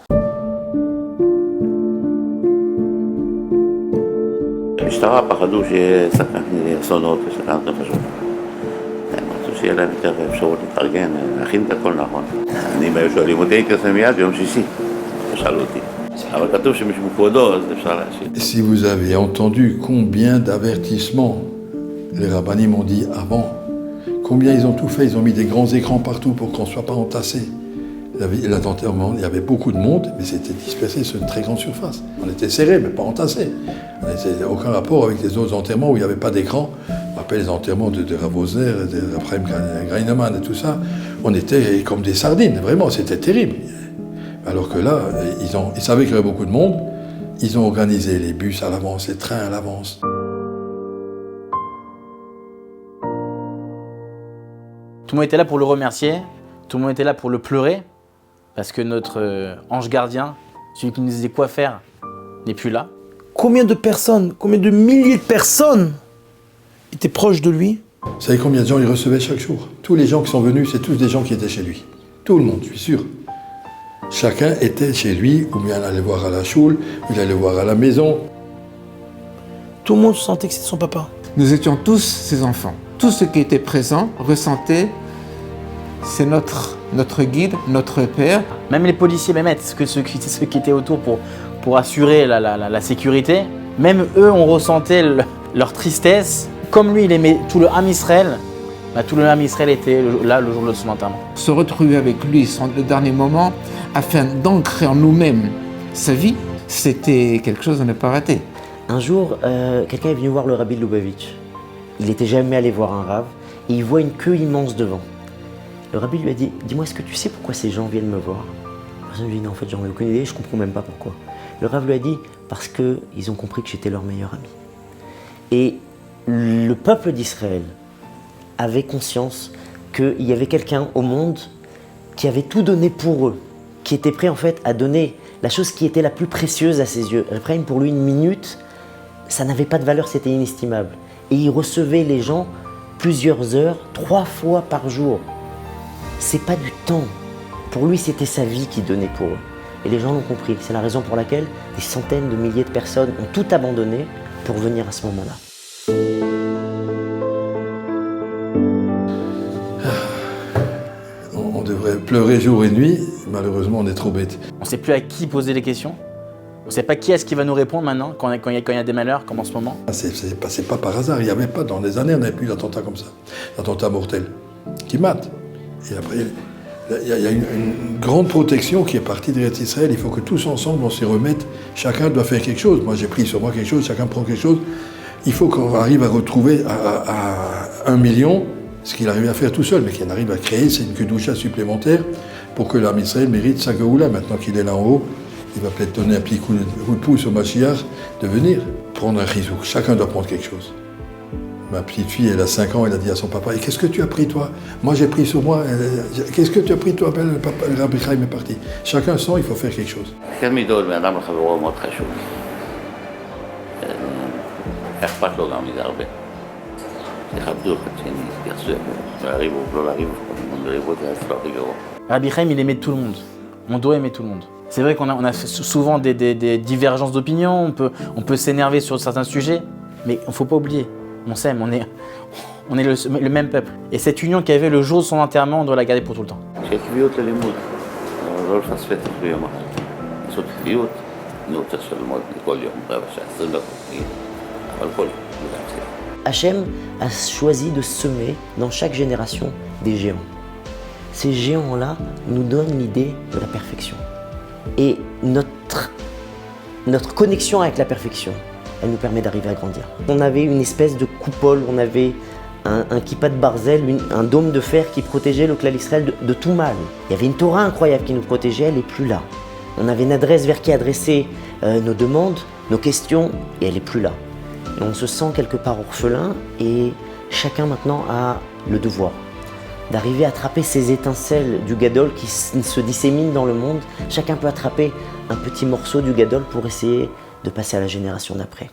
המשטרה פחדו שיהיה אסונות וסכנת נפשות. הם רצו שיהיה להם יותר אפשרות להתארגן, להכין את הכל נכון. אני, אם היו שואלים אותי, הייתי עושה מיד ביום שישי, שאלו אותי. אבל כתוב שמישהו מכבודו, אז אפשר להשאיר. Si vous avez entendu combien d'avertissements les rabbinim ont dit avant, combien ils ont tout fait, ils ont mis des grands écrans partout pour qu'on ne soit pas entassés. L'enterrement, il y avait beaucoup de monde, mais c'était dispersé sur une très grande surface. On était serrés, mais pas entassés. On n'avait aucun rapport avec les autres enterrements où il n'y avait pas d'écran. Je me rappelle les enterrements de Rav Osner, de Raphaël Greinaman et tout ça. On était comme des sardines, vraiment, c'était terrible. Alors que là, ils savaient qu'il y avait beaucoup de monde. Ils ont organisé les bus à l'avance, les trains à l'avance. Tout le monde était là pour le remercier, tout le monde était là pour le pleurer, parce que notre ange gardien, celui qui nous disait quoi faire, n'est plus là. Combien de personnes, combien de milliers de personnes étaient proches de lui? Vous savez combien de gens il recevait chaque jour? Tous les gens qui sont venus, c'est tous des gens qui étaient chez lui. Tout le monde, je suis sûr. Chacun était chez lui, ou bien il allait voir à la choule, ou il allait voir à la maison. Tout le monde sentait que c'était son papa. Nous étions tous ses enfants. Tous ceux qui étaient présents ressentaient, c'est notre guide, notre père. Même les policiers, même ceux qui étaient autour pour assurer la sécurité, même eux, on ressentait leur tristesse. Comme lui, il aimait tout le Ham Israël, tout le Ham Israël était là le jour de son enterrement. Se retrouver avec lui, le dernier moment, afin d'ancrer en nous-mêmes sa vie, c'était quelque chose à ne pas rater. Un jour, quelqu'un est venu voir le Rabbi de Lubavitch. Il n'était jamais allé voir un rave et il voit une queue immense devant. Le Rabbi lui a dit, dis-moi, est-ce que tu sais pourquoi ces gens viennent me voir? La personne lui dit, non, en fait, j'en ai aucune idée, je ne comprends même pas pourquoi. Le Rav lui a dit, parce qu'ils ont compris que j'étais leur meilleur ami. Et le peuple d'Israël avait conscience qu'il y avait quelqu'un au monde qui avait tout donné pour eux, qui était prêt en fait à donner la chose qui était la plus précieuse à ses yeux. Après, pour lui, une minute, ça n'avait pas de valeur, c'était inestimable. Et il recevait les gens plusieurs heures, 3 fois par jour. C'est pas du temps. Pour lui, c'était sa vie qu'il donnait pour eux. Et les gens l'ont compris. C'est la raison pour laquelle des centaines de milliers de personnes ont tout abandonné pour venir à ce moment-là. On devrait pleurer jour et nuit. Malheureusement, on est trop bêtes. On ne sait plus à qui poser les questions. On ne sait pas qui est-ce qui va nous répondre maintenant quand il y a des malheurs comme en ce moment. C'est pas par hasard. Il n'y avait pas, dans les années, on n'avait plus d'attentats comme ça. D'attentats mortels qui matent. Et après, Il y a une grande protection qui est partie de l'Eretz Israël. Il faut que tous ensemble, on s'y remette. Chacun doit faire quelque chose. Moi, j'ai pris sur moi quelque chose, chacun prend quelque chose. Il faut qu'on arrive à retrouver à 1 million ce qu'il arrive à faire tout seul, mais qu'il arrive à créer, c'est une kedusha supplémentaire pour que l'Am Israël mérite sa geoula. Maintenant qu'il est là en haut, il va peut-être donner un petit coup de pouce au Mashiach de venir prendre un chizouk. Chacun doit prendre quelque chose. Ma petite fille, elle a 5 ans, elle a dit à son papa, « Et qu'est-ce que tu as pris toi ?» Moi j'ai pris sur moi, qu'est-ce que tu as pris toi? Le Rabbi Chaim est parti. Chacun sent, il faut faire quelque chose. אכפת לו גם מזה הרבה. תכבדו אחד שני, תתייחסו, לא לריבו, לא לריבו, לריבו זה הסלו הכי גרוע. Rabbi Chaim, il aimait tout le monde. On doit aimer tout le monde. C'est vrai qu'on a souvent des divergences d'opinion, on peut s'énerver sur certains sujets, mais il ne faut pas oublier, on s'aime, on est le même peuple. Et cette union qu'il y avait le jour de son enterrement, on doit la garder pour tout le temps. שיהיה קביעות ללימוד, לא לפספס ביום אחד. לעשות קביעות, אני רוצה ללמוד כל יום, רבע שעה, 20 דקות, אבל כל יום, זה מצליח. Hachem a choisi de semer dans chaque génération des géants. Ces géants-là nous donnent l'idée de la perfection. Et notre connexion avec la perfection, elle nous permet d'arriver à grandir. On avait une espèce de coupole, on avait un kippa de barzel, un dôme de fer qui protégeait le Klal Israël de tout mal. Il y avait une Torah incroyable qui nous protégeait, elle n'est plus là. On avait une adresse vers qui adresser nos demandes, nos questions, et elle n'est plus là. Et on se sent quelque part orphelin, et chacun maintenant a le devoir d'arriver à attraper ces étincelles du Gadol qui se disséminent dans le monde. Chacun peut attraper un petit morceau du Gadol pour essayer de passer à la génération d'après.